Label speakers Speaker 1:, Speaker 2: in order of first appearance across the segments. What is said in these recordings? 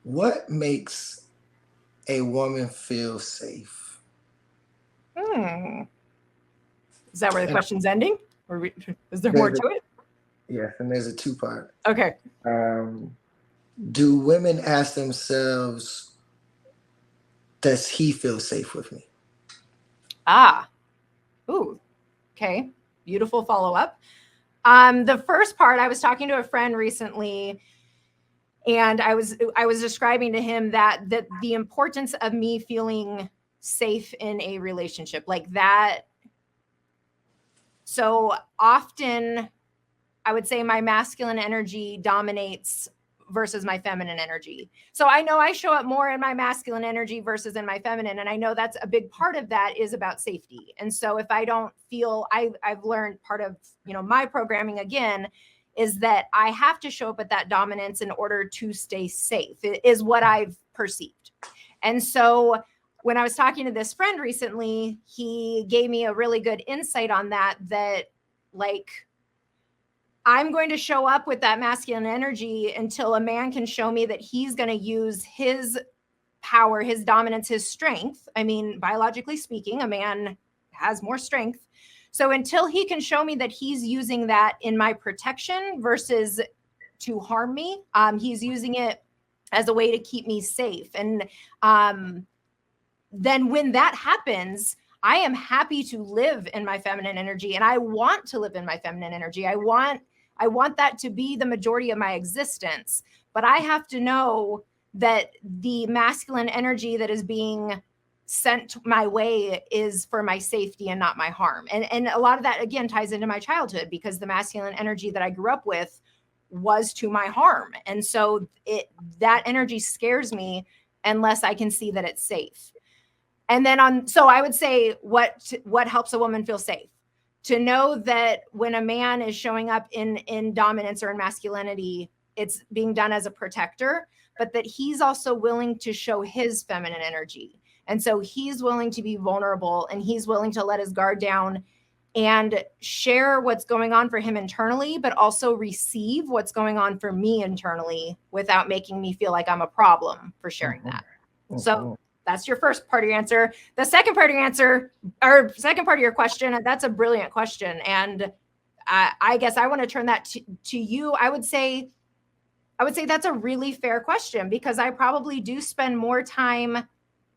Speaker 1: What makes a woman feel safe?
Speaker 2: Hmm. Is that where the
Speaker 1: And
Speaker 2: question's ending? Or is there more
Speaker 1: there's
Speaker 2: to
Speaker 1: a,
Speaker 2: it?
Speaker 1: yes, and there's a two-part.
Speaker 2: Okay.
Speaker 1: Um, do women ask themselves, does he feel safe with me?
Speaker 2: Ah. Ooh. Okay. Beautiful follow up. The first part, I was talking to a friend recently, and I was describing to him that the importance of me feeling safe in a relationship like that. So often I would say my masculine energy dominates versus my feminine energy. So I know I show up more in my masculine energy versus in my feminine. And I know that's a big part of that is about safety. And so if I don't feel, I've learned part of, my programming again, is that I have to show up at that dominance in order to stay safe, is what I've perceived. And so when I was talking to this friend recently, he gave me a really good insight on that, like, I'm going to show up with that masculine energy until a man can show me that he's going to use his power, his dominance, his strength. I mean, biologically speaking, a man has more strength. So until he can show me that he's using that in my protection versus to harm me, he's using it as a way to keep me safe. And then when that happens, I am happy to live in my feminine energy, and I want to live in my feminine energy. I want that to be the majority of my existence, but I have to know that the masculine energy that is being sent my way is for my safety and not my harm. And a lot of that again ties into my childhood, because the masculine energy that I grew up with was to my harm. And so that energy scares me unless I can see that it's safe. And then so I would say what helps a woman feel safe, to know that when a man is showing up in dominance or in masculinity, it's being done as a protector, but that he's also willing to show his feminine energy. And so he's willing to be vulnerable, and he's willing to let his guard down and share what's going on for him internally, but also receive what's going on for me internally without making me feel like I'm a problem for sharing
Speaker 1: Mhm,
Speaker 2: that. So
Speaker 1: mhm.
Speaker 2: that's your first part of your answer. The second part of your answer, or second part of your question, that's a brilliant question. And I guess I want to turn that to you. I would say that's a really fair question, because I probably do spend more time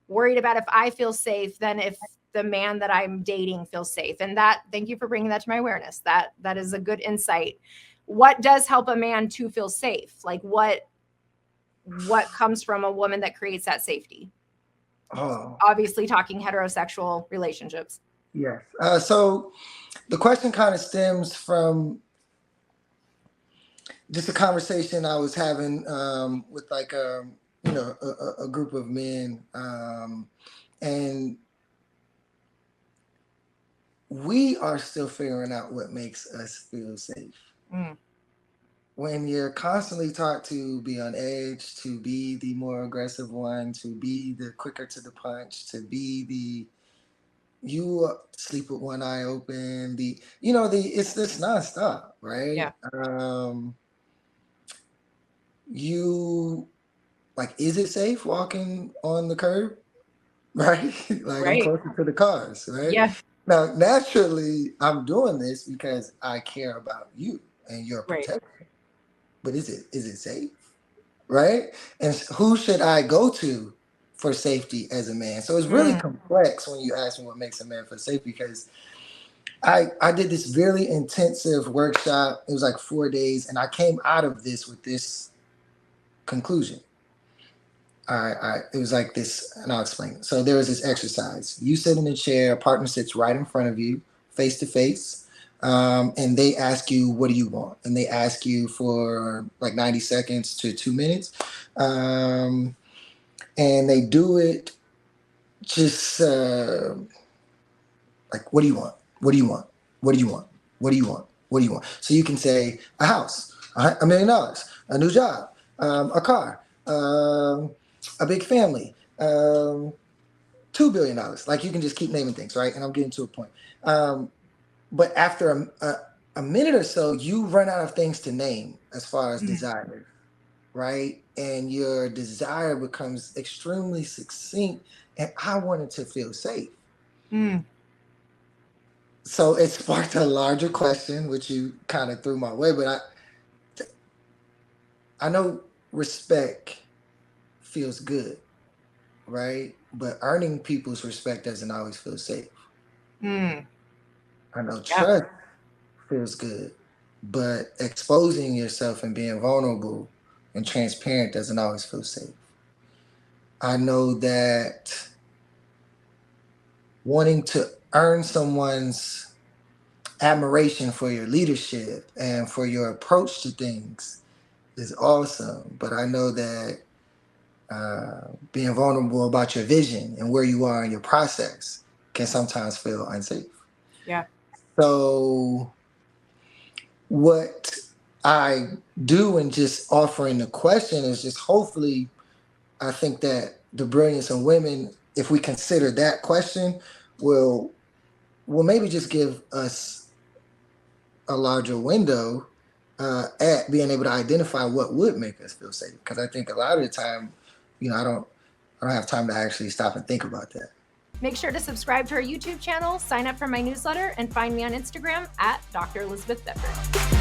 Speaker 2: worried about if I feel safe than if the man that I'm dating feels safe. And thank you for bringing that to my awareness. That is a good insight. What does help a man to feel safe? Like what comes from a woman that creates that safety?
Speaker 1: Oh,
Speaker 2: Obviously talking heterosexual relationships.
Speaker 1: yes. So the question kind of stems from just a conversation I was having with like a group of men, and we are still figuring out what makes us feel safe.
Speaker 2: Mm,
Speaker 1: When you're constantly taught to be on edge, to be the more aggressive one, to be the quicker to the punch, to be the you sleep with one eye open, the it's this nonstop, right?
Speaker 2: yeah.
Speaker 1: You like, is it safe walking on the curb? Right? Like, I'm
Speaker 2: Right.
Speaker 1: closer to the cars, right?
Speaker 2: Yeah.
Speaker 1: Now, naturally, I'm doing this because I care about you and your
Speaker 2: Right.
Speaker 1: protection. But is it safe? Right? And who should I go to for safety as a man? So it's really
Speaker 2: Mm,
Speaker 1: complex when you ask me what makes a man feel safe, because I did this really intensive workshop. It was like 4 days, and I came out of this with this conclusion. It was like this, and I'll explain. So there was this exercise. You sit in a chair, a partner sits right in front of you, face to face, and they ask you, "What do you want?" And they ask you for like 90 seconds to 2 minutes, um, and they do it just like, "What do you want? What do you want? What do you want? What do you want? What do you want?" So you can say a house, $1 million, a new job, a car, a big family, $2 billion. Like, you can just keep naming things, right? And I'm getting to a point. But after a minute or so, you run out of things to name as far as
Speaker 2: mm,
Speaker 1: desires. right? And your desire becomes extremely succinct. And I wanted to feel safe.
Speaker 2: Mm.
Speaker 1: So it sparked a larger question, which you kind of threw my way. But I know respect feels good, right? But earning people's respect doesn't always feel safe.
Speaker 2: Mm.
Speaker 1: I know
Speaker 2: Yeah.
Speaker 1: trust feels good, but exposing yourself and being vulnerable and transparent doesn't always feel safe. I know that wanting to earn someone's admiration for your leadership and for your approach to things is awesome, but I know that being vulnerable about your vision and where you are in your process can sometimes feel unsafe.
Speaker 2: Yeah.
Speaker 1: So, what I do in just offering the question is just hopefully, I think that the brilliance of women, if we consider that question, will maybe just give us a larger window at being able to identify what would make us feel safe. Because I think a lot of the time, I don't have time to actually stop and think about that.
Speaker 2: Make sure to subscribe to our YouTube channel, sign up for my newsletter, and find me on Instagram at Dr. Elizabeth Fedrick.